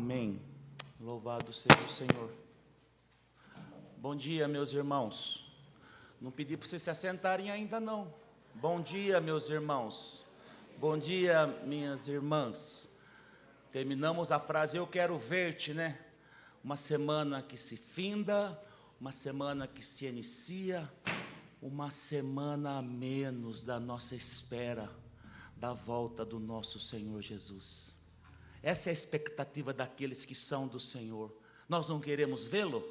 Amém. Louvado seja o Senhor. Bom dia, meus irmãos. Não pedi para vocês se assentarem ainda, não. Bom dia, meus irmãos. Bom dia, minhas irmãs. Terminamos a frase, eu quero ver-te, né? Uma semana que se finda, uma semana que se inicia, uma semana a menos da nossa espera, da volta do nosso Senhor Jesus. Essa é a expectativa daqueles que são do Senhor. Nós não queremos vê-lo?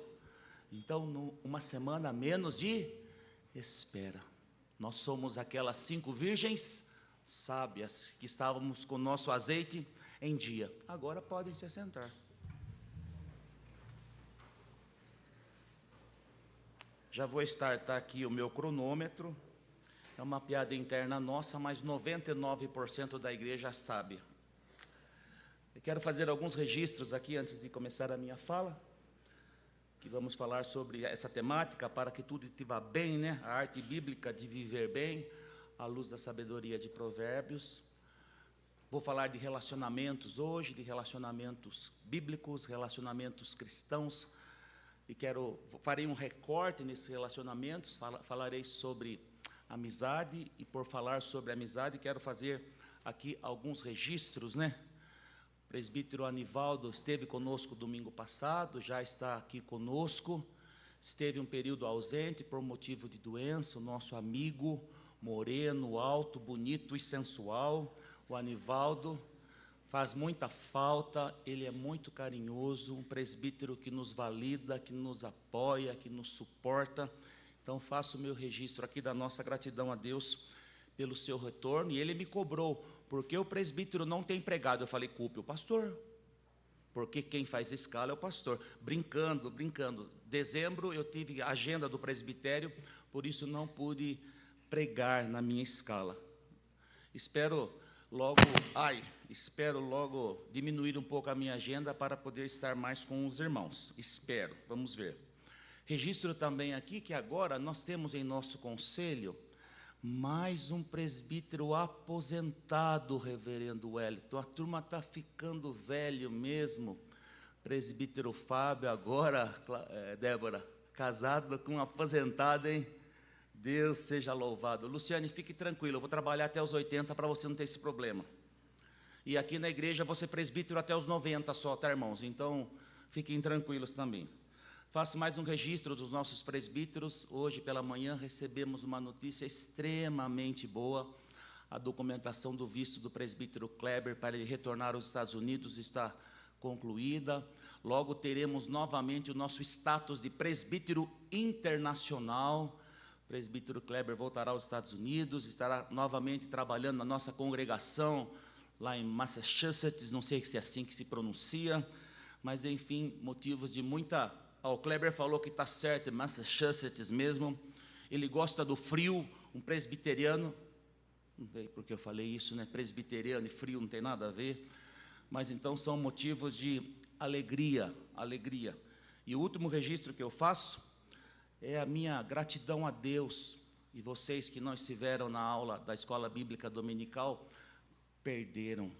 Então, uma semana a menos de espera. Nós somos aquelas 5 virgens sábias que estávamos com o nosso azeite em dia. Agora podem se assentar. Já vou startar aqui o meu cronômetro. É uma piada interna nossa, mas 99% da igreja sabe. Eu quero fazer alguns registros aqui antes de começar a minha fala, que vamos falar sobre essa temática, para que tudo te vá bem, né? A arte bíblica de viver bem, à luz da sabedoria de Provérbios. Vou falar de relacionamentos hoje, de relacionamentos bíblicos, relacionamentos cristãos, e farei um recorte nesses relacionamentos, falarei sobre amizade, e por falar sobre amizade, quero fazer aqui alguns registros, né? O presbítero Anivaldo esteve conosco domingo passado, já está aqui conosco, esteve um período ausente por motivo de doença, o nosso amigo, moreno, alto, bonito e sensual, o Anivaldo, faz muita falta, ele é muito carinhoso, um presbítero que nos valida, que nos apoia, que nos suporta. Então, faço o meu registro aqui da nossa gratidão a Deus pelo seu retorno, e ele me cobrou, porque o presbítero não tem pregado. Eu falei, culpe o pastor, porque quem faz escala é o pastor. Brincando. Dezembro eu tive a agenda do presbitério, por isso não pude pregar na minha escala. Espero logo diminuir um pouco a minha agenda para poder estar mais com os irmãos. Espero, vamos ver. Registro também aqui que agora nós temos em nosso conselho mais um presbítero aposentado, reverendo Wellington. A turma está ficando velho mesmo. Presbítero Fábio agora, Débora, casado com um aposentado, hein? Deus seja louvado. Luciane, fique tranquilo, eu vou trabalhar até os 80 para você não ter esse problema. E aqui na igreja você presbítero até os 90 só, tá, irmãos? Então, fiquem tranquilos também. Faço mais um registro dos nossos presbíteros. Hoje pela manhã recebemos uma notícia extremamente boa. A documentação do visto do presbítero Kleber para ele retornar aos Estados Unidos está concluída. Logo teremos novamente o nosso status de presbítero internacional. O presbítero Kleber voltará aos Estados Unidos, estará novamente trabalhando na nossa congregação lá em Massachusetts, não sei se é assim que se pronuncia, mas enfim, motivos de muita... O Kleber falou que está certo, é Massachusetts mesmo. Ele gosta do frio, um presbiteriano. Não sei porque eu falei isso, né? Presbiteriano e frio não tem nada a ver. Mas então são motivos de alegria. E o último registro que eu faço é a minha gratidão a Deus. E vocês que não estiveram na aula da Escola Bíblica Dominical, perderam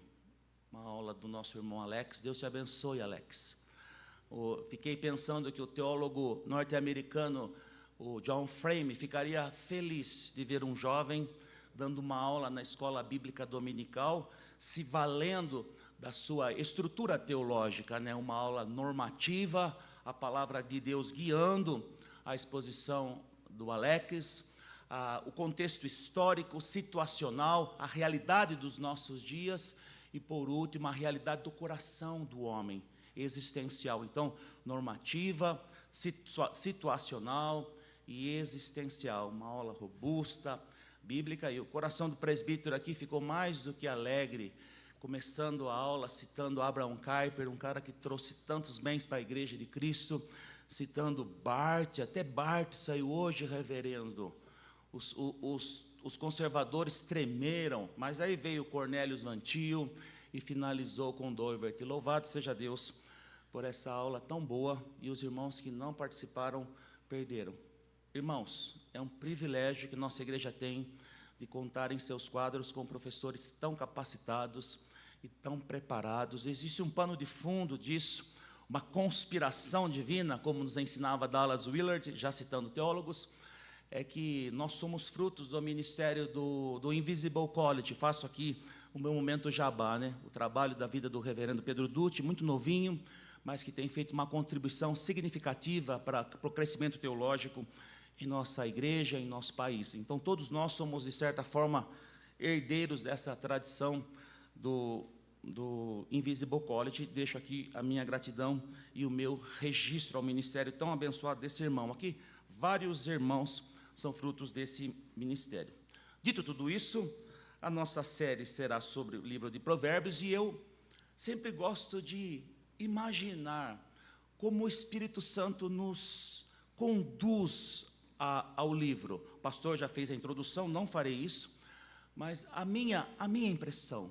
uma aula do nosso irmão Alex. Deus te abençoe, Alex. Fiquei pensando que o teólogo norte-americano, o John Frame, ficaria feliz de ver um jovem dando uma aula na escola bíblica dominical, se valendo da sua estrutura teológica, né? Uma aula normativa, a palavra de Deus guiando a exposição do Alex, o contexto histórico, situacional, a realidade dos nossos dias e, por último, a realidade do coração do homem, existencial. Então, normativa, situacional e existencial. Uma aula robusta, bíblica. E o coração do presbítero aqui ficou mais do que alegre, começando a aula citando Abraham Kuyper, um cara que trouxe tantos bens para a Igreja de Cristo, citando Barth, até Barth saiu hoje, reverendo. Os conservadores tremeram, mas aí veio Cornélios Vantio e finalizou com Doivert. Louvado seja Deus por essa aula tão boa, e os irmãos que não participaram perderam. Irmãos, é um privilégio que nossa igreja tem de contar em seus quadros com professores tão capacitados e tão preparados. Existe um pano de fundo disso, uma conspiração divina, como nos ensinava Dallas Willard, já citando teólogos, é que nós somos frutos do ministério do Invisible College. Faço aqui o meu momento jabá, né? O trabalho da vida do reverendo Pedro Dutti, muito novinho, mas que tem feito uma contribuição significativa para o crescimento teológico em nossa igreja, em nosso país. Então, todos nós somos, de certa forma, herdeiros dessa tradição do Invisible College. Deixo aqui a minha gratidão e o meu registro ao ministério tão abençoado desse irmão aqui. Vários irmãos são frutos desse ministério. Dito tudo isso, a nossa série será sobre o livro de Provérbios, e eu sempre gosto de imaginar como o Espírito Santo nos conduz ao livro. O pastor já fez a introdução, não farei isso, mas a minha impressão,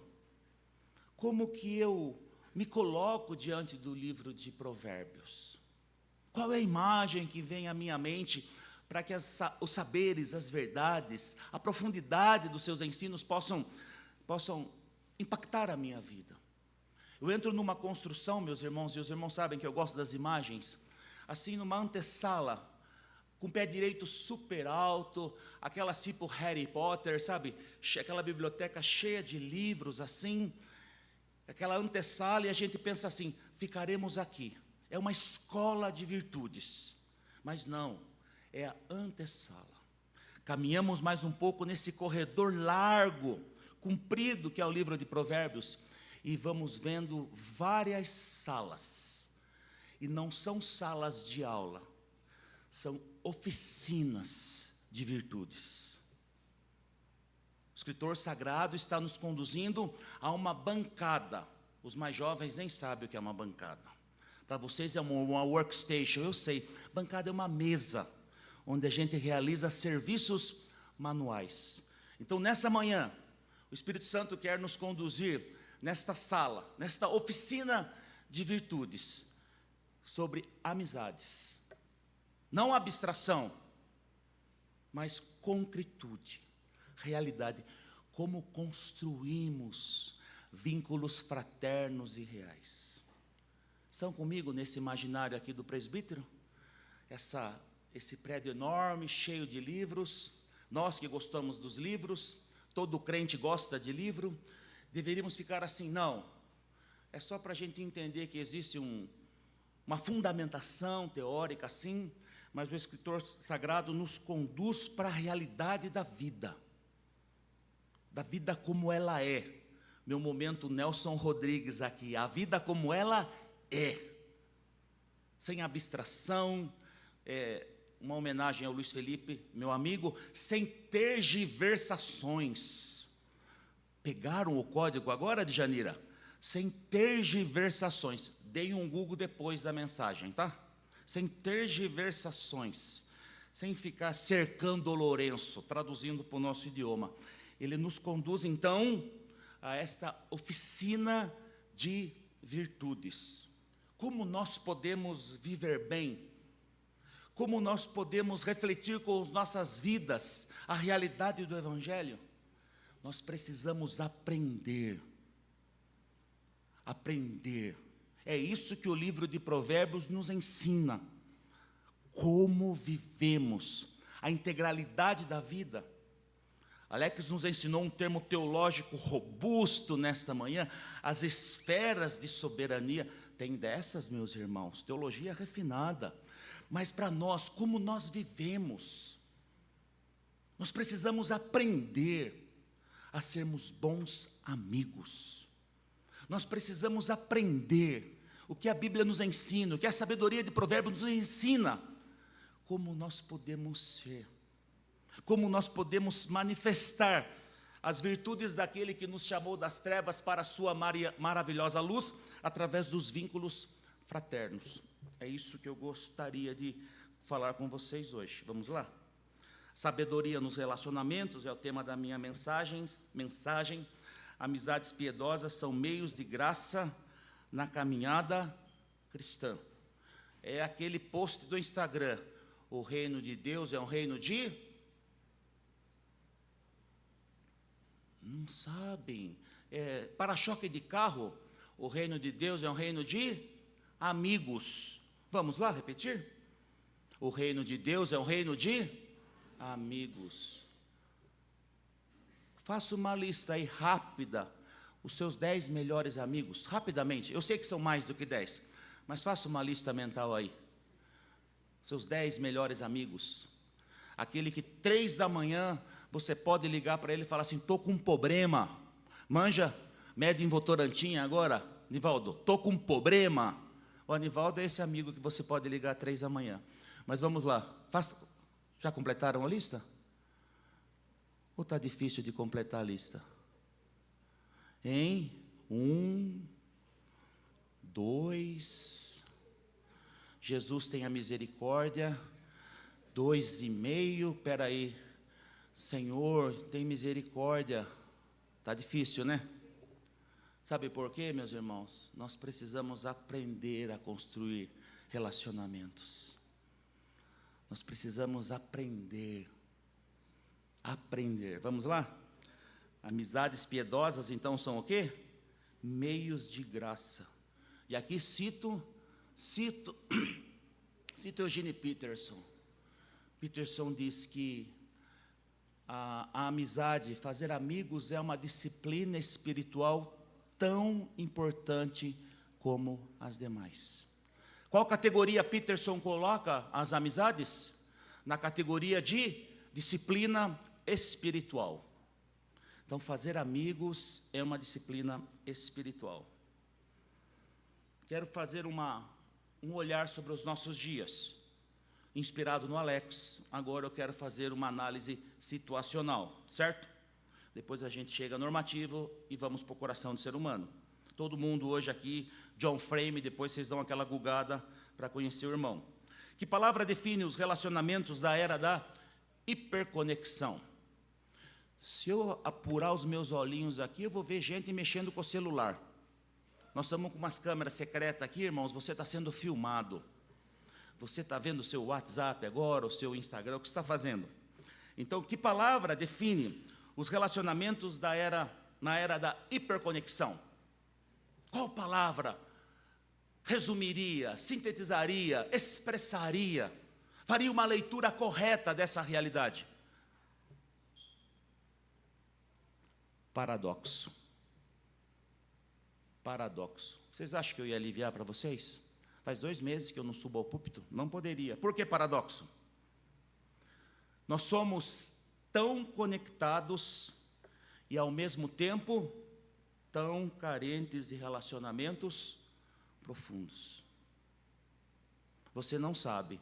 como que eu me coloco diante do livro de Provérbios? Qual é a imagem que vem à minha mente para que os saberes, as verdades, a profundidade dos seus ensinos possam impactar a minha vida? Eu entro numa construção, meus irmãos, e os irmãos sabem que eu gosto das imagens, assim, numa antessala, com o pé direito super alto, aquela tipo Harry Potter, sabe? Aquela biblioteca cheia de livros, assim, aquela antessala, e a gente pensa assim, ficaremos aqui. É uma escola de virtudes, mas não, é a antessala. Caminhamos mais um pouco nesse corredor largo, comprido, que é o livro de Provérbios, e vamos vendo várias salas, e não são salas de aula, são oficinas de virtudes. O escritor sagrado está nos conduzindo a uma bancada. Os mais jovens nem sabem o que é uma bancada. Para vocês é uma workstation, eu sei. Bancada é uma mesa, onde a gente realiza serviços manuais. Então, nessa manhã, o Espírito Santo quer nos conduzir nesta sala, nesta oficina de virtudes, sobre amizades. Não abstração, mas concretude, realidade. Como construímos vínculos fraternos e reais. Estão comigo nesse imaginário aqui do presbítero? Esse prédio enorme, cheio de livros. Nós que gostamos dos livros, todo crente gosta de livro. Deveríamos ficar assim? Não. É só para a gente entender que existe uma fundamentação teórica, assim, mas o escritor sagrado nos conduz para a realidade da vida como ela é. Meu momento Nelson Rodrigues aqui, a vida como ela é, sem abstração, uma homenagem ao Luiz Felipe, meu amigo, sem tergiversações. Pegaram o código agora, Djanira? Sem tergiversações. Dei um Google depois da mensagem, tá? Sem tergiversações, sem ficar cercando o Lourenço, traduzindo para o nosso idioma. Ele nos conduz, então, a esta oficina de virtudes. Como nós podemos viver bem? Como nós podemos refletir com as nossas vidas a realidade do Evangelho? Nós precisamos aprender. Aprender. É isso que o livro de Provérbios nos ensina. Como vivemos a integralidade da vida. Alex nos ensinou um termo teológico robusto nesta manhã, as esferas de soberania. Tem dessas, meus irmãos, teologia refinada. Mas para nós, como nós vivemos, nós precisamos aprender a sermos bons amigos. Nós precisamos aprender o que a Bíblia nos ensina, o que a sabedoria de Provérbios nos ensina, como nós podemos ser, como nós podemos manifestar as virtudes daquele que nos chamou das trevas para a sua maravilhosa luz, através dos vínculos fraternos. É isso que eu gostaria de falar com vocês hoje. Vamos lá? Sabedoria nos relacionamentos é o tema da minha mensagem. Amizades piedosas são meios de graça na caminhada cristã. É aquele post do Instagram. O reino de Deus é um reino de... Não sabem. Para-choque de carro, o reino de Deus é um reino de amigos. Vamos lá repetir? O reino de Deus é um reino de amigos. Faça uma lista aí rápida, os seus 10 melhores amigos, rapidamente. Eu sei que são mais do que 10, mas faça uma lista mental aí. Seus 10 melhores amigos. Aquele que 3 da manhã você pode ligar para ele e falar assim: estou com um problema. Manja, médio em Votorantim agora, Nivaldo, estou com um problema. O Anivaldo é esse amigo que você pode ligar 3 da manhã. Mas vamos lá. Já completaram a lista? Ou está difícil de completar a lista? 1, 2. Jesus tenha misericórdia. 2,5. Espera aí. Senhor, tem misericórdia. Está difícil, né? Sabe por quê, meus irmãos? Nós precisamos aprender a construir relacionamentos. Nós precisamos aprender. Vamos lá? Amizades piedosas, então, são o quê? Meios de graça. E aqui cito Eugene Peterson. Peterson diz que a amizade, fazer amigos, é uma disciplina espiritual tão importante como as demais. Qual categoria Peterson coloca as amizades? Na categoria de disciplina espiritual. Então, fazer amigos é uma disciplina espiritual. Quero fazer um olhar sobre os nossos dias. Inspirado no Alex, agora eu quero fazer uma análise situacional, certo? Depois a gente chega normativo e vamos para o coração do ser humano. Todo mundo hoje aqui, John Frame, depois vocês dão aquela gugada para conhecer o irmão. Que palavra define os relacionamentos da era da hiperconexão? Se eu apurar os meus olhinhos aqui, eu vou ver gente mexendo com o celular. Nós estamos com umas câmeras secretas aqui, irmãos, você está sendo filmado. Você está vendo o seu WhatsApp agora, o seu Instagram, o que você está fazendo? Então, que palavra define os relacionamentos na era da hiperconexão? Qual palavra resumiria, sintetizaria, expressaria, faria uma leitura correta dessa realidade? Paradoxo. Paradoxo. Vocês acham que eu ia aliviar para vocês? Faz 2 meses que eu não subo ao púlpito. Não poderia. Por que paradoxo? Nós somos tão conectados e, ao mesmo tempo, tão carentes de relacionamentos profundos. Você não sabe,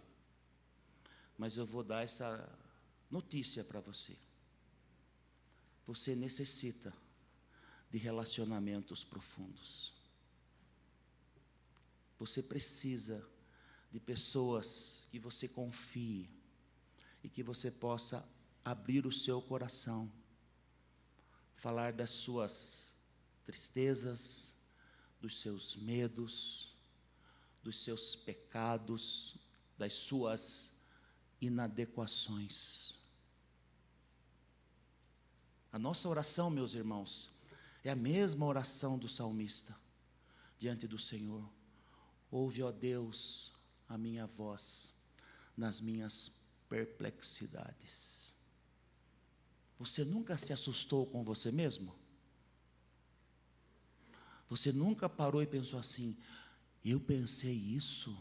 mas eu vou dar essa notícia para você. Você necessita de relacionamentos profundos. Você precisa de pessoas que você confie e que você possa abrir o seu coração, falar das suas tristezas, dos seus medos, dos seus pecados, das suas inadequações. A nossa oração, meus irmãos, é a mesma oração do salmista diante do Senhor. Ouve, ó Deus, a minha voz nas minhas perplexidades. Você nunca se assustou com você mesmo? Você nunca parou e pensou assim: eu pensei isso?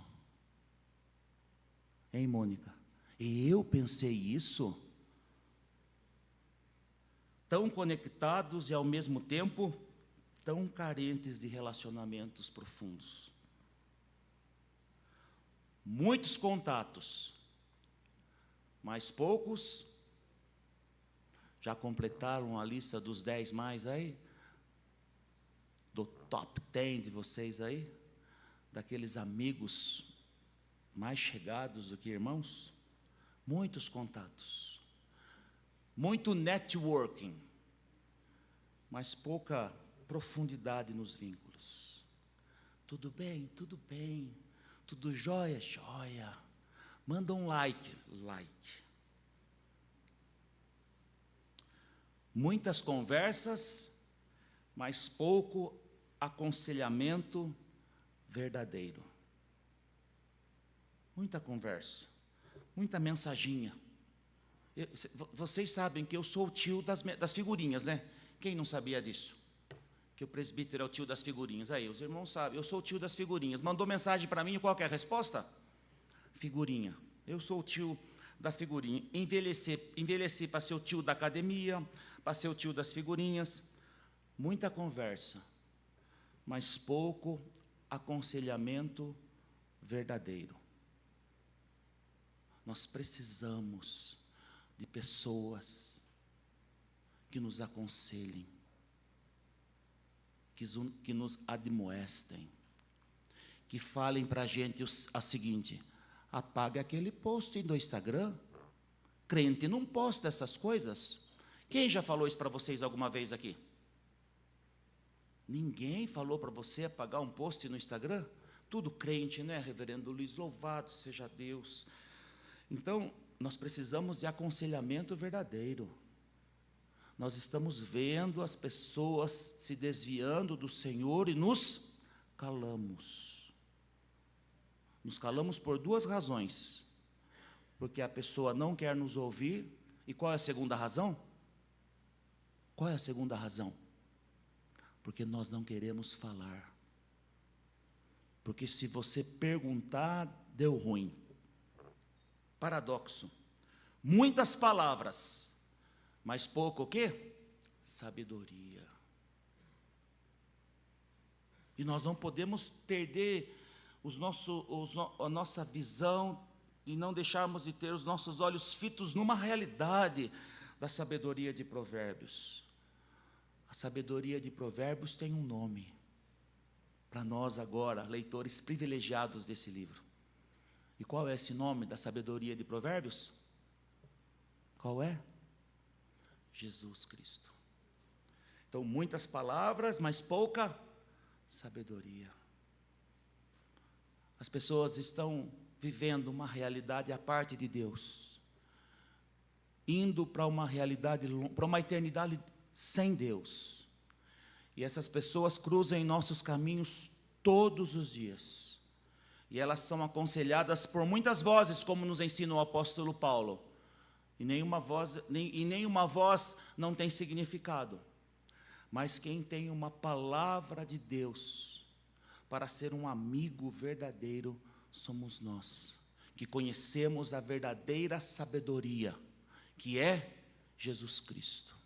Hein, Mônica? Eu pensei isso? Tão conectados e, ao mesmo tempo, tão carentes de relacionamentos profundos. Muitos contatos, mas poucos. Já completaram a lista dos 10 mais aí? Do top 10 de vocês aí? Daqueles amigos mais chegados do que irmãos? Muitos contatos. Muito networking, mas pouca profundidade nos vínculos. Tudo bem, tudo bem. Tudo jóia, jóia. Manda um like. Muitas conversas, mas pouco aconselhamento verdadeiro. Muita conversa, muita mensaginha. Vocês sabem que eu sou o tio das figurinhas, né? Quem não sabia disso? Que o presbítero é o tio das figurinhas. Aí, os irmãos sabem, eu sou o tio das figurinhas. Mandou mensagem para mim, qual que é a resposta? Figurinha. Eu sou o tio da figurinha. Envelheci para ser o tio da academia, para ser o tio das figurinhas. Muita conversa, mas pouco aconselhamento verdadeiro. Nós precisamos de pessoas que nos aconselhem, que nos admoestem, que falem para a gente a seguinte: apague aquele post do Instagram, crente não posta essas coisas. Quem já falou isso para vocês alguma vez aqui? Ninguém falou para você apagar um post no Instagram? Tudo crente, né, reverendo Luiz? Louvado seja Deus. Então, nós precisamos de aconselhamento verdadeiro. Nós estamos vendo as pessoas se desviando do Senhor e nos calamos. Nos calamos por duas razões. Porque a pessoa não quer nos ouvir. E qual é a segunda razão? Qual é a segunda razão? Porque nós não queremos falar. Porque se você perguntar, deu ruim. Paradoxo. Muitas palavras, mas pouco o quê? Sabedoria. E nós não podemos perder a nossa visão e não deixarmos de ter os nossos olhos fitos numa realidade da sabedoria de Provérbios. A sabedoria de Provérbios tem um nome. Para nós agora, leitores privilegiados desse livro. E qual é esse nome da sabedoria de Provérbios? Qual é? Jesus Cristo. Então, muitas palavras, mas pouca sabedoria. As pessoas estão vivendo uma realidade à parte de Deus, indo para uma realidade, para uma eternidade sem Deus. E essas pessoas cruzam em nossos caminhos todos os dias. E elas são aconselhadas por muitas vozes, como nos ensina o apóstolo Paulo. E nenhuma voz não tem significado. Mas quem tem uma palavra de Deus para ser um amigo verdadeiro somos nós, que conhecemos a verdadeira sabedoria, que é Jesus Cristo.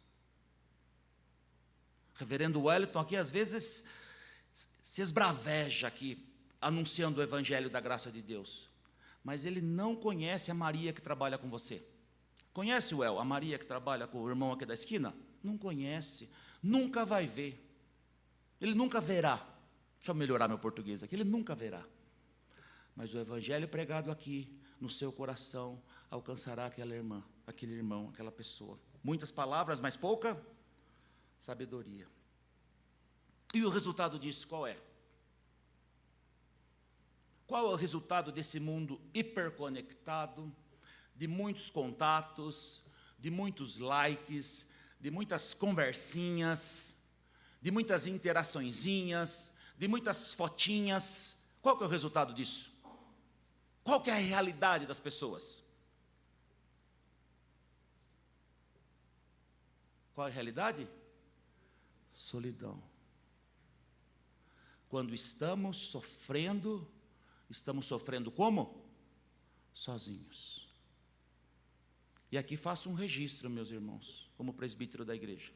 Reverendo Wellington aqui às vezes se esbraveja aqui, anunciando o evangelho da graça de Deus, mas ele não conhece a Maria que trabalha com você. Conhece, a Maria que trabalha com o irmão aqui da esquina? Não conhece, nunca vai ver, ele nunca verá. Deixa eu melhorar meu português aqui, ele nunca verá. Mas o evangelho pregado aqui, no seu coração, alcançará aquela irmã, aquele irmão, aquela pessoa. Muitas palavras, mas pouca sabedoria. E o resultado disso qual é? Qual é o resultado desse mundo hiperconectado, de muitos contatos, de muitos likes, de muitas conversinhas, de muitas interaçõezinhas, de muitas fotinhas? Qual que é o resultado disso? Qual que é a realidade das pessoas? Qual é a realidade? Solidão. Quando estamos sofrendo como? Sozinhos. E aqui faço um registro, meus irmãos, como presbítero da igreja.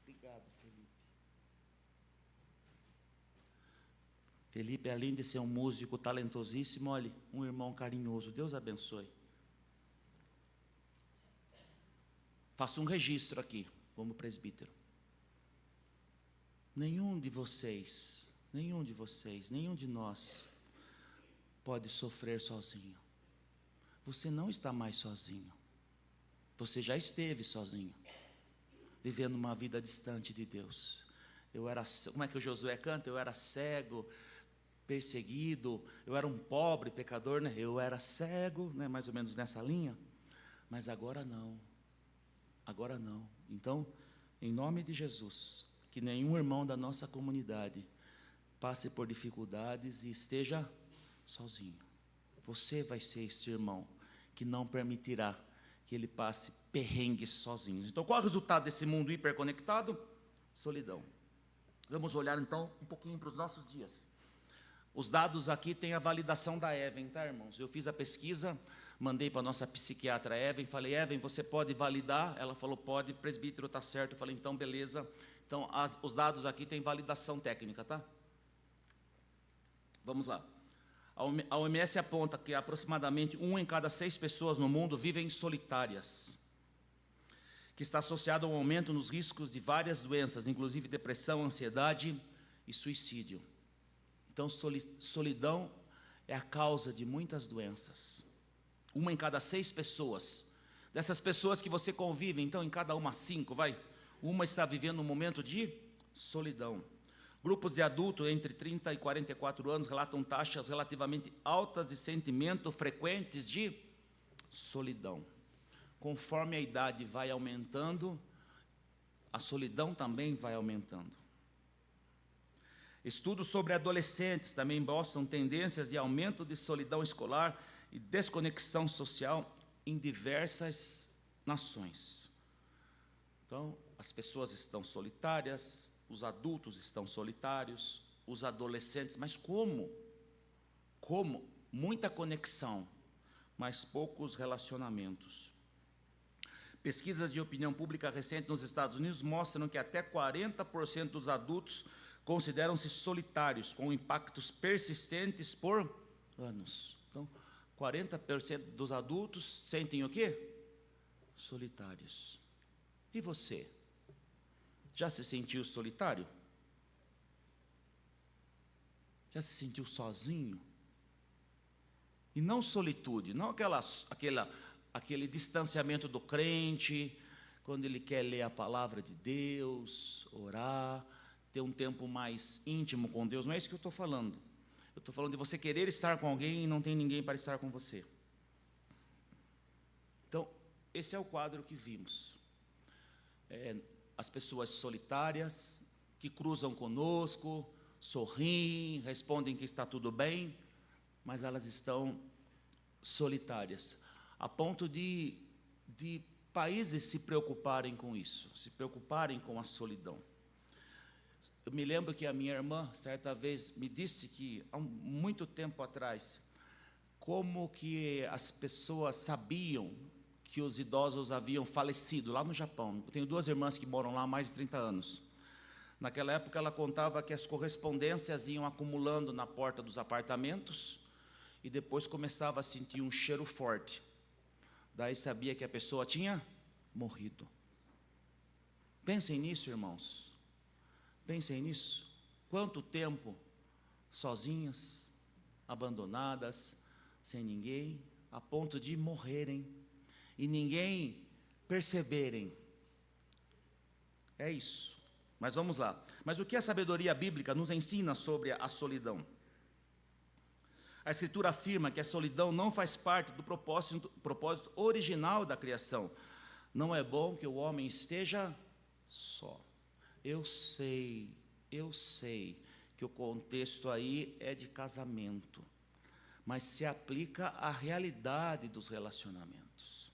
Obrigado, Felipe. Felipe, além de ser um músico talentosíssimo, olhe, um irmão carinhoso. Deus abençoe. Faço um registro aqui, como presbítero. Nenhum de nós pode sofrer sozinho. Você não está mais sozinho. Você já esteve sozinho, vivendo uma vida distante de Deus. Como é que o Josué canta? Eu era cego, perseguido, eu era um pobre pecador, né? Eu era cego, né? Mais ou menos nessa linha. Mas agora não. Agora não. Então, em nome de Jesus, que nenhum irmão da nossa comunidade passe por dificuldades e esteja sozinho. Você vai ser esse irmão que não permitirá que ele passe perrengues sozinho. Então, qual é o resultado desse mundo hiperconectado? Solidão. Vamos olhar, então, um pouquinho para os nossos dias. Os dados aqui têm a validação da Even, tá, irmãos? Eu fiz a pesquisa, mandei para a nossa psiquiatra Even, falei, Even, você pode validar? Ela falou, pode, presbítero, está certo. Eu falei, então, beleza. Então, os dados aqui têm validação técnica, tá? Vamos lá. A OMS aponta que aproximadamente 1 em cada 6 pessoas no mundo vivem solitárias, que está associado ao aumento nos riscos de várias doenças, inclusive depressão, ansiedade e suicídio. Então, solidão é a causa de muitas doenças. 1 em cada 6 pessoas. Dessas pessoas que você convive, então, em cada uma, 5, vai. Uma está vivendo um momento de solidão. Grupos de adultos entre 30 e 44 anos relatam taxas relativamente altas de sentimento frequentes de solidão. Conforme a idade vai aumentando, a solidão também vai aumentando. Estudos sobre adolescentes também mostram tendências de aumento de solidão escolar e desconexão social em diversas nações. Então, as pessoas estão solitárias, os adultos estão solitários, os adolescentes, mas como? Como? Muita conexão, mas poucos relacionamentos. Pesquisas de opinião pública recentes nos Estados Unidos mostram que até 40% dos adultos consideram-se solitários, com impactos persistentes por anos. Então, 40% dos adultos sentem o quê? Solitários. E você? Já se sentiu solitário? Já se sentiu sozinho? E não solitude, não aquele distanciamento do crente, quando ele quer ler a palavra de Deus, orar, ter um tempo mais íntimo com Deus. Não é isso que eu estou falando. Eu estou falando de você querer estar com alguém e não tem ninguém para estar com você. Então, esse é o quadro que vimos. As pessoas solitárias, que cruzam conosco, sorriem, respondem que está tudo bem, mas elas estão solitárias, a ponto de países se preocuparem com isso, se preocuparem com a solidão. Eu me lembro que a minha irmã, certa vez, me disse que, há muito tempo atrás, como que as pessoas sabiam que os idosos haviam falecido lá no Japão. Eu tenho 2 irmãs que moram lá há mais de 30 anos. Naquela época, ela contava que as correspondências iam acumulando na porta dos apartamentos e depois começava a sentir um cheiro forte. Daí sabia que a pessoa tinha morrido. Pensem nisso, irmãos. Pensem nisso. Quanto tempo sozinhas, abandonadas, sem ninguém, a ponto de morrerem e ninguém perceberem. É isso. Mas vamos lá. Mas o que a sabedoria bíblica nos ensina sobre a solidão? A Escritura afirma que a solidão não faz parte do propósito original da criação. Não é bom que o homem esteja só. Eu sei que o contexto aí é de casamento, mas se aplica à realidade dos relacionamentos.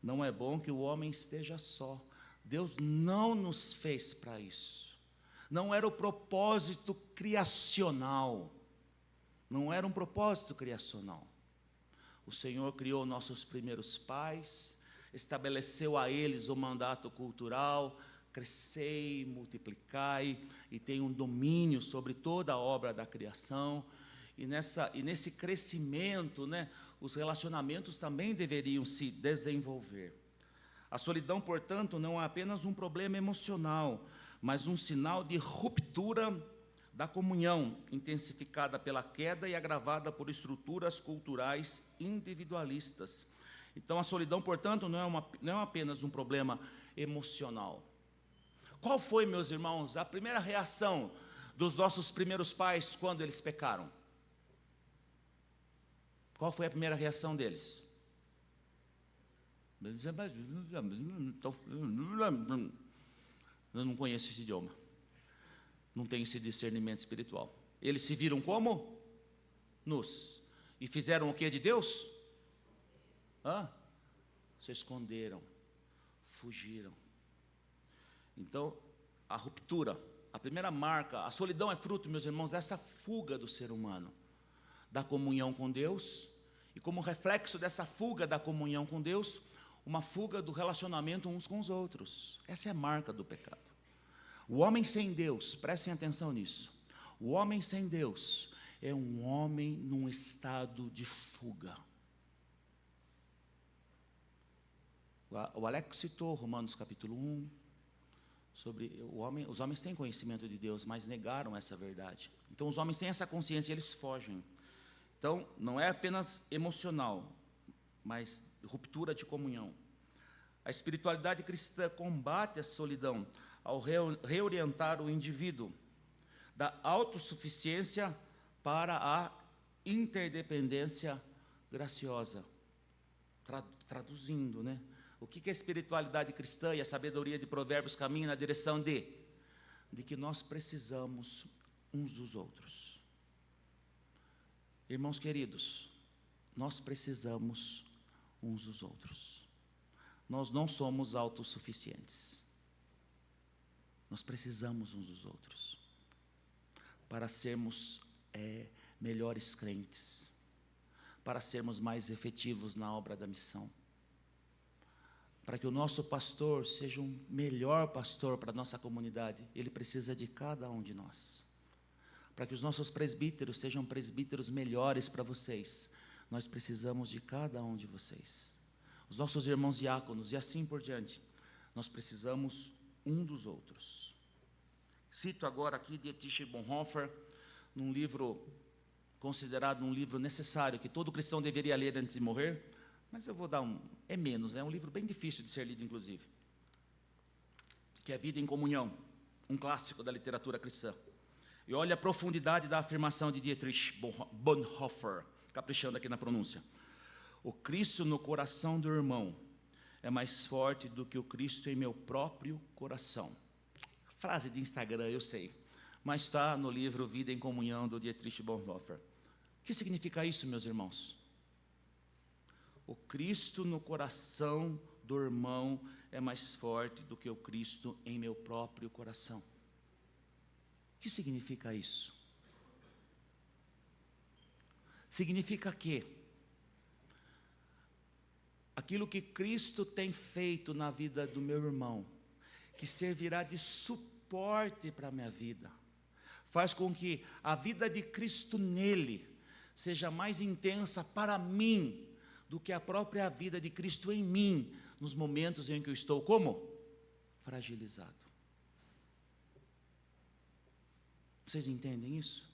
Não é bom que o homem esteja só. Deus não nos fez para isso. Não era o propósito criacional. Não era um propósito criacional. O Senhor criou nossos primeiros pais, estabeleceu a eles o mandato cultural, crescei, multiplicai, e tem um domínio sobre toda a obra da criação. E nesse crescimento, os relacionamentos também deveriam se desenvolver. A solidão, portanto, não é apenas um problema emocional, mas um sinal de ruptura da comunhão, intensificada pela queda e agravada por estruturas culturais individualistas. Então, a solidão, portanto, não é apenas um problema emocional. Qual foi, meus irmãos, a primeira reação dos nossos primeiros pais quando eles pecaram? Qual foi a primeira reação deles? Eu não conheço esse idioma. Não tenho esse discernimento espiritual. Eles se viram como? Nus. E fizeram o que de Deus? Se esconderam. Fugiram. Então, a ruptura, a primeira marca, a solidão é fruto, meus irmãos, dessa fuga do ser humano, da comunhão com Deus, e como reflexo dessa fuga da comunhão com Deus, uma fuga do relacionamento uns com os outros. Essa é a marca do pecado. O homem sem Deus, prestem atenção nisso, o homem sem Deus é um homem num estado de fuga. O Alex citou Romanos capítulo 1, sobre os homens têm conhecimento de Deus, mas negaram essa verdade. Então os homens têm essa consciência e eles fogem. Então não é apenas emocional, mas ruptura de comunhão. A espiritualidade cristã combate a solidão ao reorientar o indivíduo da autossuficiência para a interdependência graciosa. Traduzindo, né? O que a espiritualidade cristã e a sabedoria de Provérbios caminham na direção de que nós precisamos uns dos outros. Irmãos queridos, nós precisamos uns dos outros. Nós não somos autossuficientes. Nós precisamos uns dos outros para sermos melhores crentes, para sermos mais efetivos na obra da missão, para que o nosso pastor seja um melhor pastor para a nossa comunidade. Ele precisa de cada um de nós. Para que os nossos presbíteros sejam presbíteros melhores para vocês, nós precisamos de cada um de vocês. Os nossos irmãos diáconos e assim por diante, nós precisamos um dos outros. Cito agora aqui Dietrich Bonhoeffer, num livro considerado um livro necessário, que todo cristão deveria ler antes de morrer, mas eu vou dar é um livro bem difícil de ser lido, inclusive, que é Vida em Comunhão, um clássico da literatura cristã. E olha a profundidade da afirmação de Dietrich Bonhoeffer, caprichando aqui na pronúncia. O Cristo no coração do irmão é mais forte do que o Cristo em meu próprio coração. Frase de Instagram, eu sei, mas está no livro Vida em Comunhão, do Dietrich Bonhoeffer. O que significa isso, meus irmãos? O Cristo no coração do irmão é mais forte do que o Cristo em meu próprio coração. O que significa isso? Significa que aquilo que Cristo tem feito na vida do meu irmão, que servirá de suporte para a minha vida, faz com que a vida de Cristo nele seja mais intensa para mim do que a própria vida de Cristo em mim, nos momentos em que eu estou como? Fragilizado. Vocês entendem isso?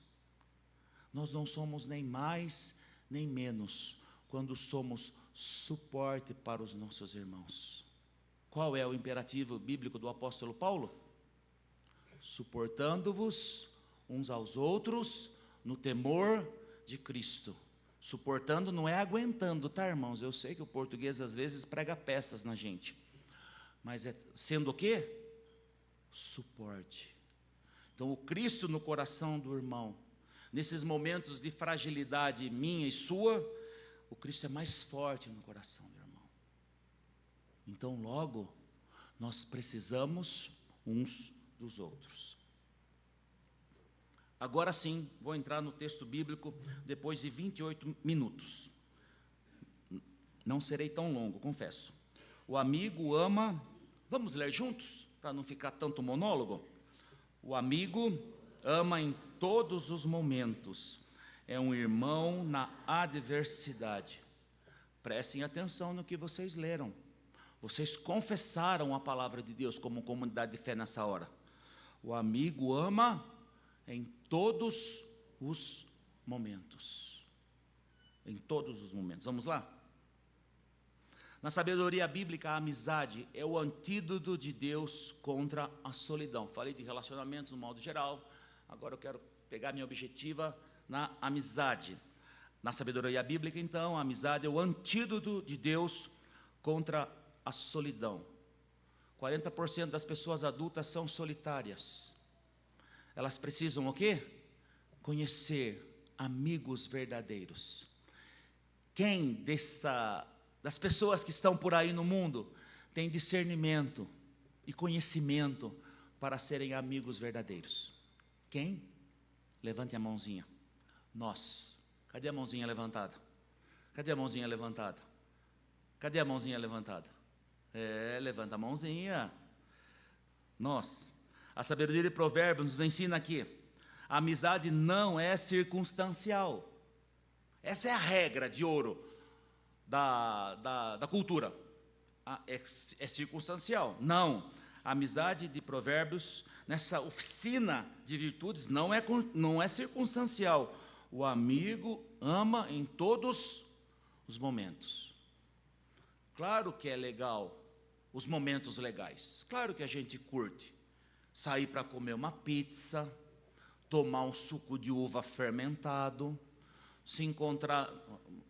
Nós não somos nem mais nem menos quando somos suporte para os nossos irmãos. Qual é o imperativo bíblico do apóstolo Paulo? Suportando-vos uns aos outros no temor de Cristo. Suportando não é aguentando, tá, irmãos? Eu sei que o português às vezes prega peças na gente, mas é sendo o quê? Suporte. Então, o Cristo no coração do irmão, nesses momentos de fragilidade minha e sua, o Cristo é mais forte no coração do irmão. Então, logo, nós precisamos uns dos outros. Agora sim, vou entrar no texto bíblico depois de 28 minutos. Não serei tão longo, confesso. O amigo ama, vamos ler juntos, para não ficar tanto monólogo? O amigo ama em todos os momentos, é um irmão na adversidade. Prestem atenção no que vocês leram. Vocês confessaram a palavra de Deus como comunidade de fé nessa hora. O amigo ama em todos os momentos. Em todos os momentos. Vamos lá? Na sabedoria bíblica, a amizade é o antídoto de Deus contra a solidão. Falei de relacionamentos no modo geral, agora eu quero pegar minha objetiva na amizade. Na sabedoria bíblica, então, a amizade é o antídoto de Deus contra a solidão. 40% das pessoas adultas são solitárias. Elas precisam o quê? Conhecer amigos verdadeiros. Quem das pessoas que estão por aí no mundo tem discernimento e conhecimento para serem amigos verdadeiros? Quem? Levante a mãozinha. Nós. Cadê a mãozinha levantada? Cadê a mãozinha levantada? Cadê a mãozinha levantada? Levanta a mãozinha. Nós. A sabedoria de Provérbios nos ensina aqui: a amizade não é circunstancial. Essa é a regra de ouro da cultura. É circunstancial. Não. A amizade de Provérbios, nessa oficina de virtudes, não é circunstancial. O amigo ama em todos os momentos. Claro que é legal os momentos legais. Claro que a gente curte sair para comer uma pizza, tomar um suco de uva fermentado, se encontrar,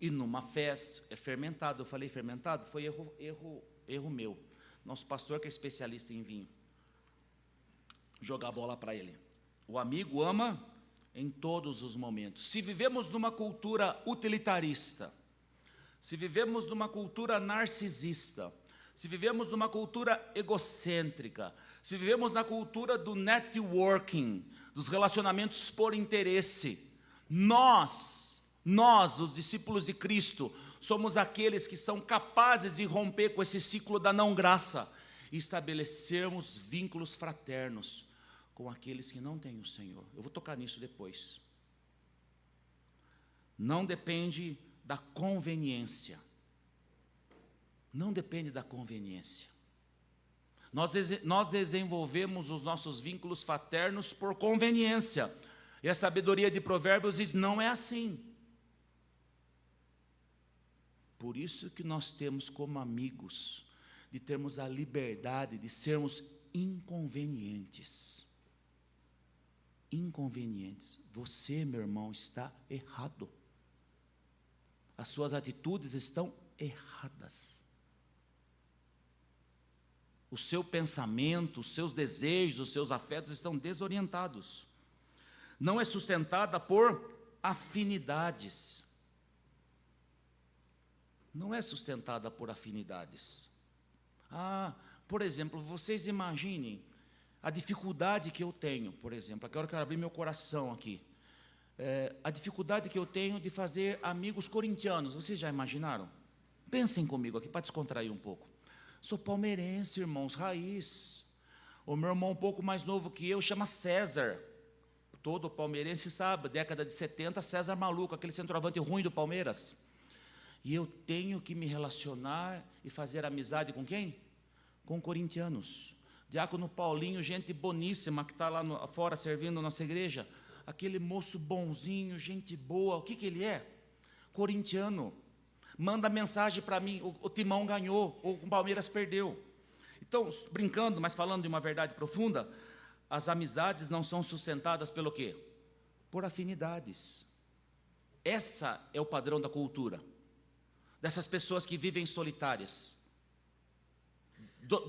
ir numa festa. É fermentado, eu falei fermentado? Foi erro meu. Nosso pastor, que é especialista em vinho, jogar a bola para ele. O amigo ama em todos os momentos. Se vivemos numa cultura utilitarista, se vivemos numa cultura narcisista, se vivemos numa cultura egocêntrica, se vivemos na cultura do networking, dos relacionamentos por interesse, nós, os discípulos de Cristo, somos aqueles que são capazes de romper com esse ciclo da não graça e estabelecermos vínculos fraternos com aqueles que não têm o Senhor. Eu vou tocar nisso depois. Não depende da conveniência. Não depende da conveniência. Nós desenvolvemos os nossos vínculos fraternos por conveniência. E a sabedoria de Provérbios diz: não é assim. Por isso que nós temos como amigos, de termos a liberdade de sermos inconvenientes. Inconvenientes. Você, meu irmão, está errado. As suas atitudes estão erradas. O seu pensamento, os seus desejos, os seus afetos estão desorientados. Não é sustentada por afinidades. Não é sustentada por afinidades. Por exemplo, vocês imaginem a dificuldade que eu tenho, por exemplo, agora eu quero abrir meu coração aqui. A dificuldade que eu tenho de fazer amigos corintianos. Vocês já imaginaram? Pensem comigo aqui, para descontrair um pouco. Sou palmeirense, irmãos, raiz. O meu irmão um pouco mais novo que eu chama César. Todo palmeirense sabe, década de 70, César Maluco, aquele centroavante ruim do Palmeiras. E eu tenho que me relacionar e fazer amizade com quem? Com corintianos. Diácono Paulinho, gente boníssima, que está lá fora servindo nossa igreja. Aquele moço bonzinho, gente boa. O que ele é? Corintiano. Manda mensagem para mim: o Timão ganhou, ou o Palmeiras perdeu. Então, brincando, mas falando de uma verdade profunda, as amizades não são sustentadas pelo quê? Por afinidades. Essa é o padrão da cultura. Dessas pessoas que vivem solitárias.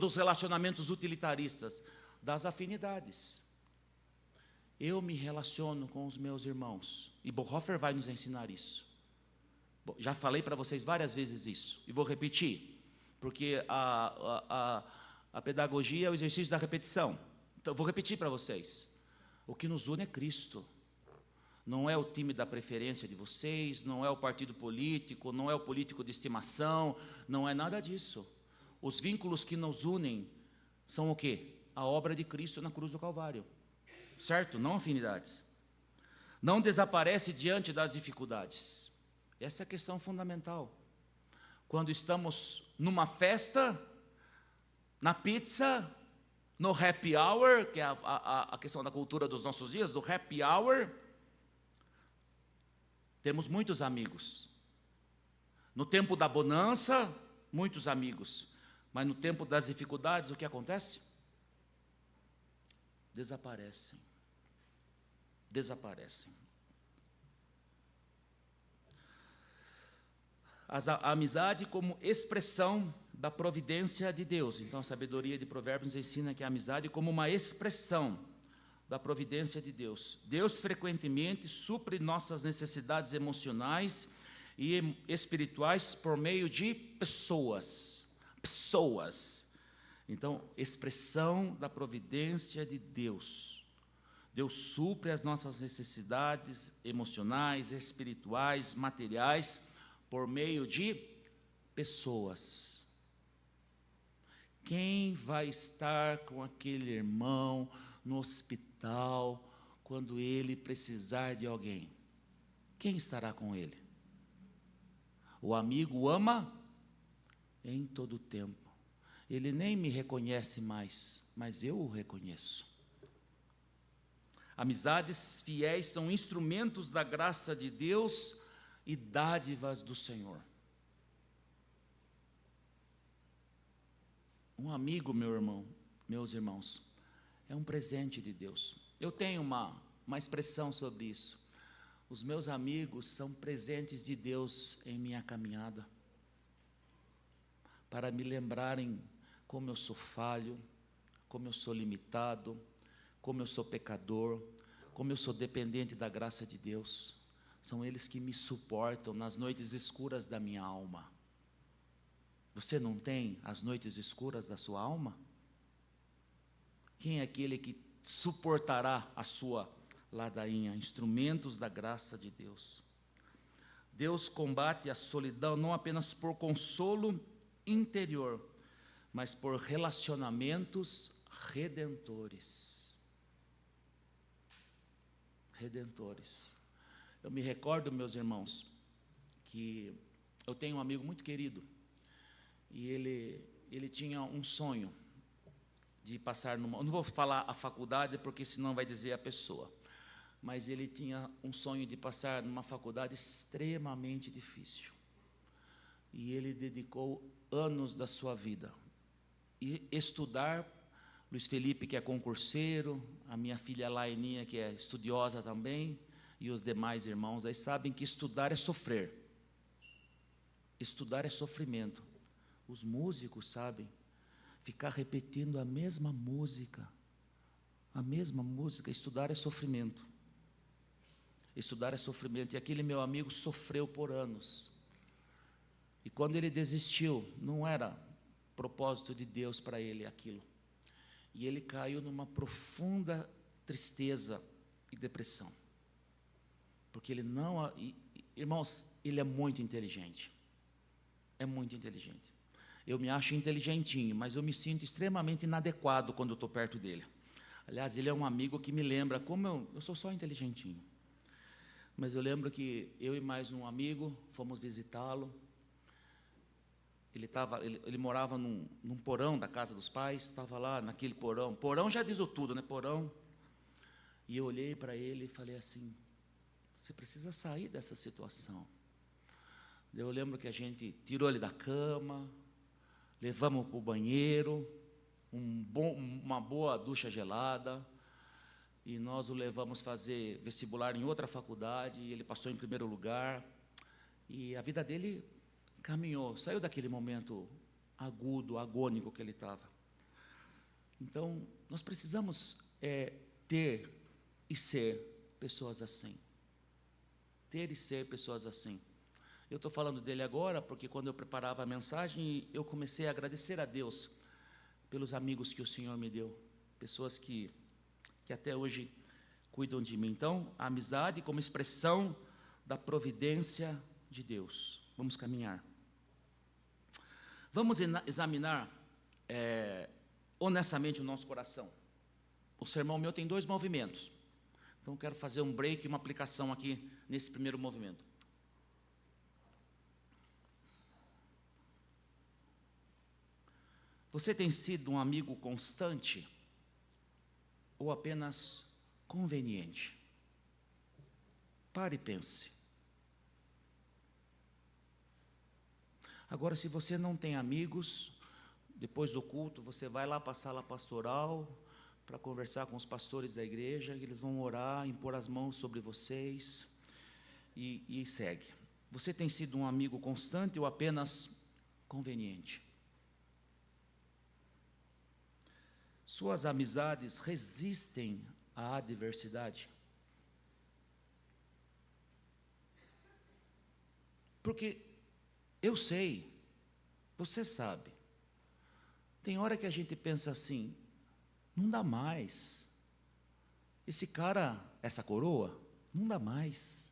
Dos relacionamentos utilitaristas. Das afinidades. Eu me relaciono com os meus irmãos. E Bonhoeffer vai nos ensinar isso. Já falei para vocês várias vezes isso. E vou repetir. Porque a pedagogia é o exercício da repetição. Então, vou repetir para vocês. O que nos une é Cristo. Não é o time da preferência de vocês, não é o partido político, não é o político de estimação, não é nada disso. Os vínculos que nos unem são o quê? A obra de Cristo na cruz do Calvário. Certo? Não afinidades. Não desaparece diante das dificuldades. Essa é a questão fundamental. Quando estamos numa festa, na pizza, no happy hour, que é a questão da cultura dos nossos dias, do happy hour, temos muitos amigos. No tempo da bonança, muitos amigos. Mas no tempo das dificuldades, o que acontece? Desaparecem. Desaparecem. A amizade como expressão da providência de Deus. Então, a sabedoria de Provérbios nos ensina que a amizade como uma expressão da providência de Deus. Deus frequentemente supre nossas necessidades emocionais e espirituais por meio de pessoas. Pessoas. Então, expressão da providência de Deus. Deus supre as nossas necessidades emocionais, espirituais, materiais, por meio de pessoas. Quem vai estar com aquele irmão no hospital quando ele precisar de alguém? Quem estará com ele? O amigo ama em todo tempo. Ele nem me reconhece mais, mas eu o reconheço. Amizades fiéis são instrumentos da graça de Deus e dádivas do Senhor. Um amigo, meu irmão, meus irmãos, é um presente de Deus. Eu tenho uma expressão sobre isso. Os meus amigos são presentes de Deus em minha caminhada, para me lembrarem como eu sou falho, como eu sou limitado, como eu sou pecador, como eu sou dependente da graça de Deus. São eles que me suportam nas noites escuras da minha alma. Você não tem as noites escuras da sua alma? Quem é aquele que suportará a sua ladainha? Instrumentos da graça de Deus. Deus combate a solidão não apenas por consolo interior, mas por relacionamentos redentores. Redentores. Eu me recordo, meus irmãos, que eu tenho um amigo muito querido, e ele tinha um sonho de passar numa... Não vou falar a faculdade, porque senão vai dizer a pessoa, mas ele tinha um sonho de passar numa faculdade extremamente difícil, e ele dedicou anos da sua vida, e estudar. Luiz Felipe, que é concurseiro, a minha filha Laininha, que é estudiosa também, e os demais irmãos aí sabem que estudar é sofrer, estudar é sofrimento. Os músicos sabem, ficar repetindo a mesma música, estudar é sofrimento. Estudar é sofrimento, e aquele meu amigo sofreu por anos. E quando ele desistiu, não era propósito de Deus para ele aquilo. E ele caiu numa profunda tristeza e depressão. Porque ele não... Irmãos, ele é muito inteligente. É muito inteligente. Eu me acho inteligentinho, mas eu me sinto extremamente inadequado quando eu estou perto dele. Aliás, ele é um amigo que me lembra como eu sou só inteligentinho. Mas eu lembro que eu e mais um amigo fomos visitá-lo. Ele morava num porão da casa dos pais, estava lá naquele porão. Porão já diz o tudo, né? Porão. E eu olhei para ele e falei assim: você precisa sair dessa situação. Eu lembro que a gente tirou ele da cama, levamos para o banheiro, uma boa ducha gelada, e nós o levamos fazer vestibular em outra faculdade, e ele passou em primeiro lugar, e a vida dele caminhou, saiu daquele momento agudo, agônico que ele estava. Então, nós precisamos ter e ser pessoas assim. Ter e ser pessoas assim. Eu estou falando dele agora porque quando eu preparava a mensagem, eu comecei a agradecer a Deus pelos amigos que o Senhor me deu, pessoas que até hoje cuidam de mim. Então, a amizade como expressão da providência de Deus. Vamos caminhar. Vamos examinar honestamente o nosso coração. O sermão meu tem 2 movimentos. Então, quero fazer um break e uma aplicação aqui nesse primeiro movimento. Você tem sido um amigo constante ou apenas conveniente? Pare e pense. Agora, se você não tem amigos, depois do culto, você vai lá para a sala pastoral para conversar com os pastores da igreja, e eles vão orar, impor as mãos sobre vocês e segue. Você tem sido um amigo constante ou apenas conveniente? Suas amizades resistem à adversidade? Porque eu sei, você sabe, tem hora que a gente pensa assim, não dá mais. Esse cara, essa coroa, não dá mais.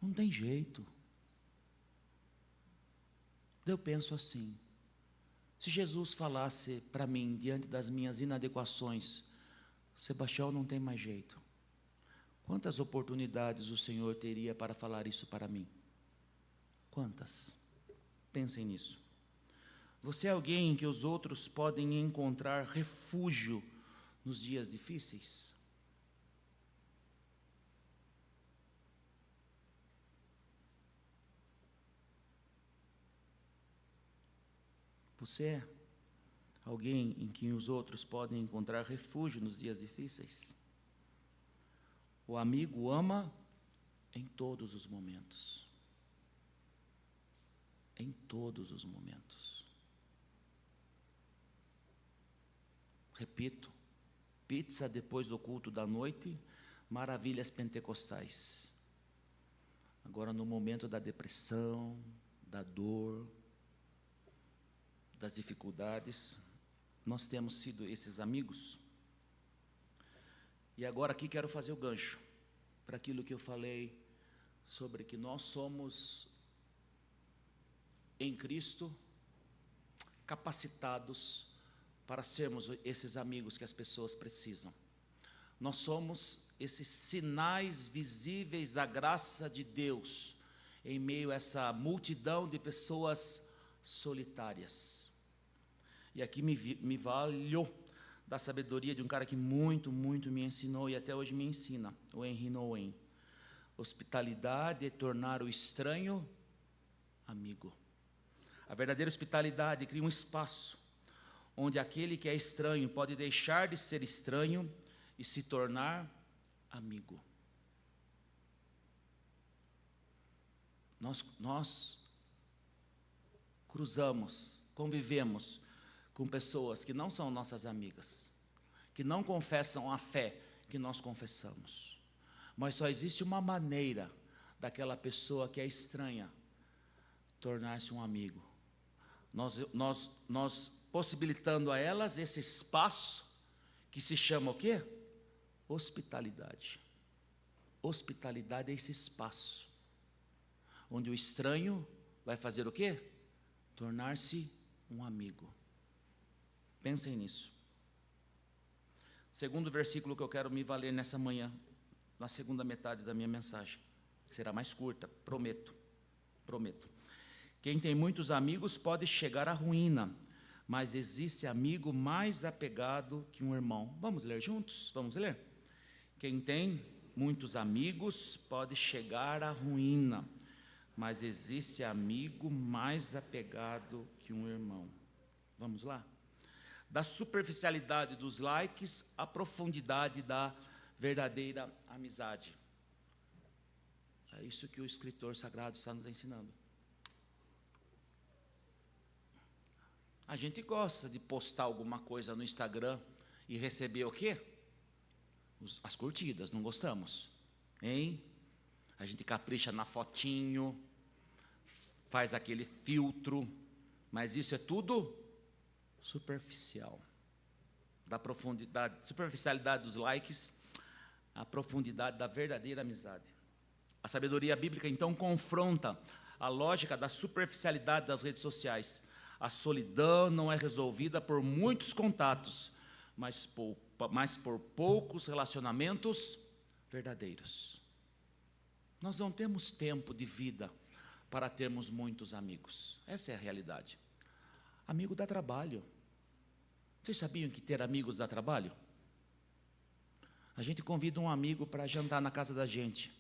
Não tem jeito. Eu penso assim, se Jesus falasse para mim, diante das minhas inadequações, Sebastião, não tem mais jeito. Quantas oportunidades o Senhor teria para falar isso para mim? Quantas? Pensem nisso. Você é alguém em que os outros podem encontrar refúgio nos dias difíceis? Você é alguém em que os outros podem encontrar refúgio nos dias difíceis? O amigo ama em todos os momentos. Em todos os momentos. Repito, pizza depois do culto da noite, maravilhas pentecostais. Agora, no momento da depressão, da dor, das dificuldades, nós temos sido esses amigos. E agora aqui quero fazer o gancho para aquilo que eu falei sobre que nós somos em Cristo capacitados para sermos esses amigos que as pessoas precisam. Nós somos esses sinais visíveis da graça de Deus em meio a essa multidão de pessoas solitárias. E aqui me valho da sabedoria de um cara que muito me ensinou e até hoje me ensina, o Henry Nouwen. Hospitalidade é tornar o estranho amigo. A verdadeira hospitalidade cria um espaço onde aquele que é estranho pode deixar de ser estranho e se tornar amigo. Nós cruzamos, convivemos com pessoas que não são nossas amigas, que não confessam a fé que nós confessamos. Mas só existe uma maneira daquela pessoa que é estranha tornar-se um amigo. Nós possibilitando a elas esse espaço que se chama o quê? Hospitalidade. Hospitalidade é esse espaço onde o estranho vai fazer o quê? Tornar-se um amigo. Pensem nisso. Segundo versículo que eu quero me valer nessa manhã, na segunda metade da minha mensagem. Será mais curta, prometo. Quem tem muitos amigos pode chegar à ruína, mas existe amigo mais apegado que um irmão. Vamos ler juntos? Vamos ler? Quem tem muitos amigos pode chegar à ruína, mas existe amigo mais apegado que um irmão. Vamos lá? Da superficialidade dos likes à profundidade da verdadeira amizade. É isso que o escritor sagrado está nos ensinando. A gente gosta de postar alguma coisa no Instagram e receber o quê? As curtidas, não gostamos? Hein? A gente capricha na fotinho, faz aquele filtro, mas isso é tudo superficial. Da profundidade, superficialidade dos likes, a profundidade da verdadeira amizade. A sabedoria bíblica, então, confronta a lógica da superficialidade das redes sociais. A solidão não é resolvida por muitos contatos, mas por poucos relacionamentos verdadeiros. Nós não temos tempo de vida para termos muitos amigos. Essa é a realidade. Amigo dá trabalho. Vocês sabiam que ter amigos dá trabalho? A gente convida um amigo para jantar na casa da gente.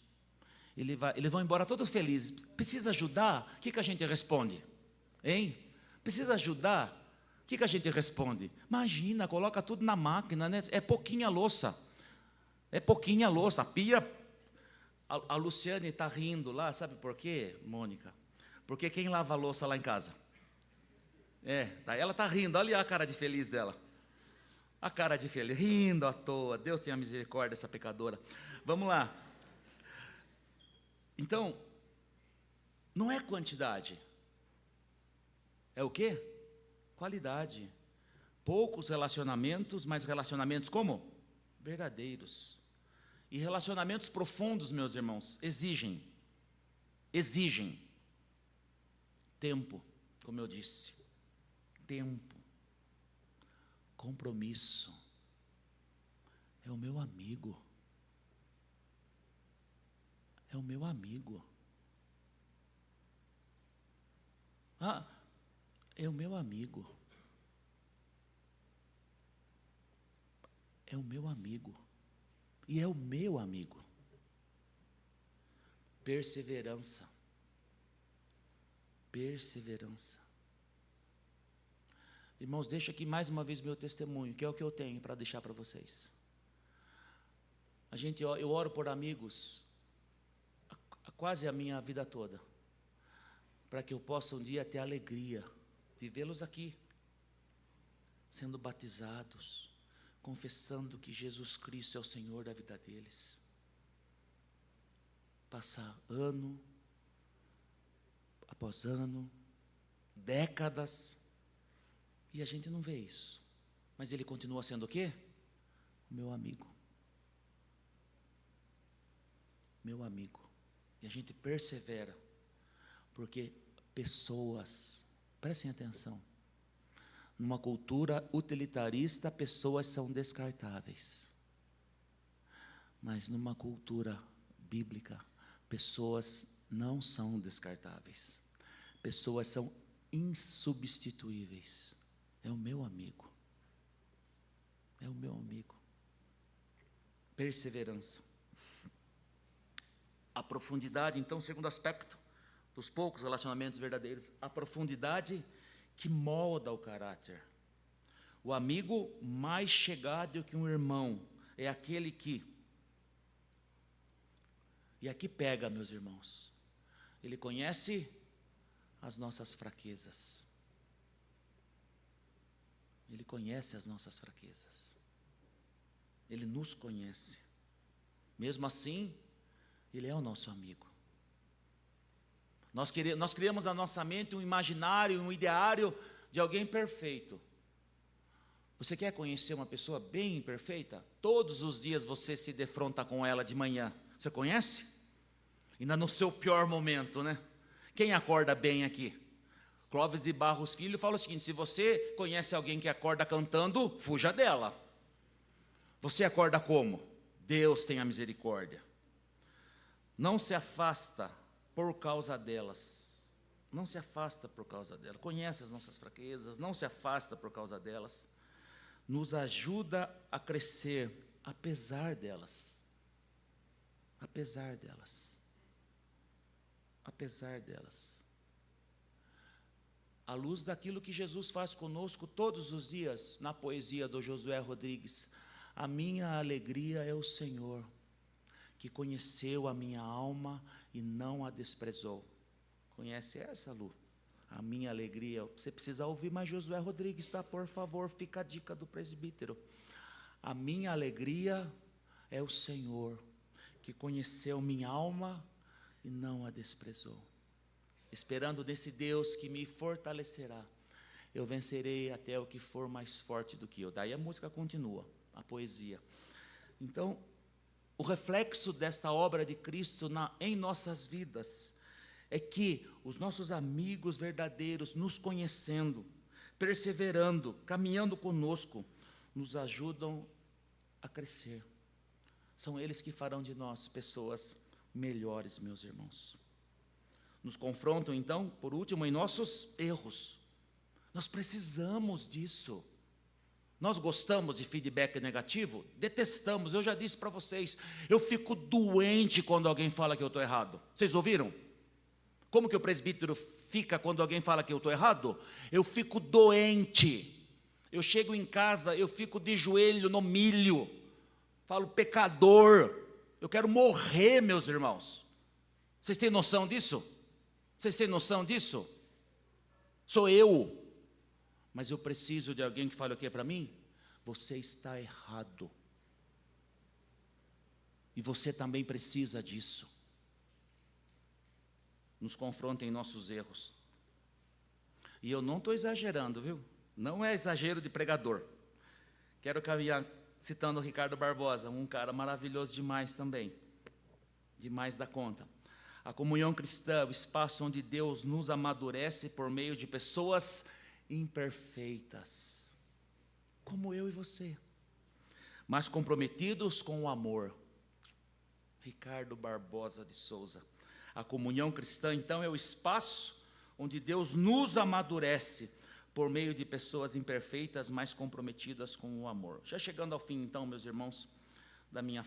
Eles vão embora todos felizes. Precisa ajudar? O que a gente responde? Hein? Precisa ajudar? O que a gente responde? Imagina, coloca tudo na máquina, né? É pouquinha louça. É pouquinha louça. A pia... A Luciane está rindo lá, sabe por quê, Mônica? Porque quem lava a louça lá em casa? Ela está rindo, olha a cara de feliz dela. A cara de feliz, rindo à toa. Deus tenha misericórdia dessa pecadora. Vamos lá. Então, não é quantidade. É o quê? Qualidade. Poucos relacionamentos, mas relacionamentos como? Verdadeiros. E relacionamentos profundos, meus irmãos, exigem tempo, como eu disse. Tempo. Compromisso. É o meu amigo. É o meu amigo. É o meu amigo. É o meu amigo. E é o meu amigo. Perseverança. Perseverança. Irmãos, deixo aqui mais uma vez meu testemunho, que é o que eu tenho para deixar para vocês. Eu oro por amigos quase a minha vida toda, para que eu possa um dia ter a alegria de vê-los aqui, sendo batizados, confessando que Jesus Cristo é o Senhor da vida deles. Passar ano após ano, décadas, e a gente não vê isso. Mas ele continua sendo o quê? O meu amigo. Meu amigo. E a gente persevera, porque pessoas, prestem atenção, numa cultura utilitarista, pessoas são descartáveis. Mas numa cultura bíblica, pessoas não são descartáveis. Pessoas são insubstituíveis. É o meu amigo. É o meu amigo. Perseverança. A profundidade, então, segundo aspecto dos poucos relacionamentos verdadeiros, a profundidade que molda o caráter. O amigo mais chegado que um irmão é aquele que, e aqui pega, meus irmãos, ele conhece as nossas fraquezas. Ele conhece as nossas fraquezas. Ele nos conhece. Mesmo assim, ele é o nosso amigo. Nós criamos na nossa mente um imaginário, um ideário de alguém perfeito. Você quer conhecer uma pessoa bem imperfeita? Todos os dias você se defronta com ela de manhã. Você conhece? Ainda no seu pior momento, né? Quem acorda bem aqui? Clóvis de Barros Filho fala o seguinte: se você conhece alguém que acorda cantando, fuja dela. Você acorda como? Deus tenha misericórdia. Não se afasta por causa delas. Não se afasta por causa delas. Conhece as nossas fraquezas, não se afasta por causa delas. Nos ajuda a crescer, apesar delas. Apesar delas. Apesar delas. À luz daquilo que Jesus faz conosco todos os dias, na poesia do Josué Rodrigues: a minha alegria é o Senhor, que conheceu a minha alma e não a desprezou. Conhece essa, Lu? A minha alegria. Você precisa ouvir mais Josué Rodrigues, tá? Por favor, fica a dica do presbítero. A minha alegria é o Senhor, que conheceu minha alma e não a desprezou. Esperando desse Deus que me fortalecerá, eu vencerei até o que for mais forte do que eu. Daí a música continua, a poesia. Então, o reflexo desta obra de Cristo em nossas vidas é que os nossos amigos verdadeiros, nos conhecendo, perseverando, caminhando conosco, nos ajudam a crescer. São eles que farão de nós pessoas melhores, meus irmãos. Nos confrontam, então, por último, em nossos erros. Nós precisamos disso. Nós gostamos de feedback negativo? Detestamos. Eu já disse para vocês, eu fico doente quando alguém fala que eu estou errado. Vocês ouviram? Como que o presbítero fica quando alguém fala que eu estou errado? Eu fico doente. Eu chego em casa, eu fico de joelho no milho. Falo, pecador. Eu quero morrer, meus irmãos. Vocês têm noção disso? Vocês têm noção disso? Sou eu. Mas eu preciso de alguém que fale o que para mim? você está errado. E você também precisa disso. Nos confronta em nossos erros. E eu não estou exagerando, viu? Não é exagero de pregador. Quero caminhar citando o Ricardo Barbosa, um cara maravilhoso demais também. Demais da conta. A comunhão cristã, o espaço onde Deus nos amadurece por meio de pessoas imperfeitas, como eu e você, mas comprometidos com o amor. Ricardo Barbosa de Souza. A comunhão cristã, então, é o espaço onde Deus nos amadurece por meio de pessoas imperfeitas, mas comprometidas com o amor. Já chegando ao fim, então, meus irmãos, da minha